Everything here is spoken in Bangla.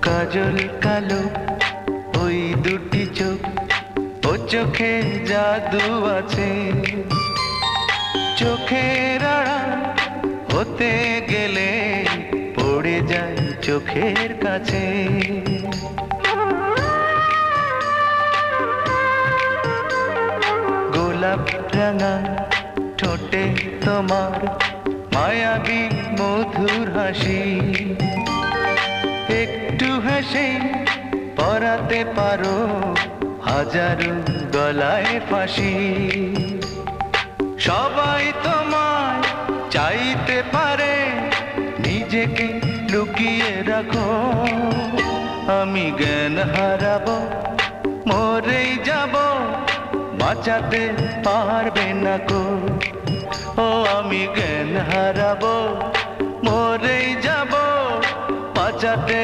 কাজল কালো ওই দুটি চোখ, ও চোখে জাদু আছে। চোখের আড়াল হতে গেলে পড়ে যায় চোখের কাছে। গোলাপ রাঙা ঠোঁটে তোমার মায়াবী মধুর হাসি, একটু হেসে পরাতে পারো হাজারো গলায় ফাঁসি। সবাই তোমায় চাইতে পারে, নিজেকে লুকিয়ে রাখো। আমি জ্ঞান হারাবো, মরেই যাব, বাঁচাতে পারবে না কো। ও আমি জ্ঞান হারাবো, মরেই যাব, বাঁচাতে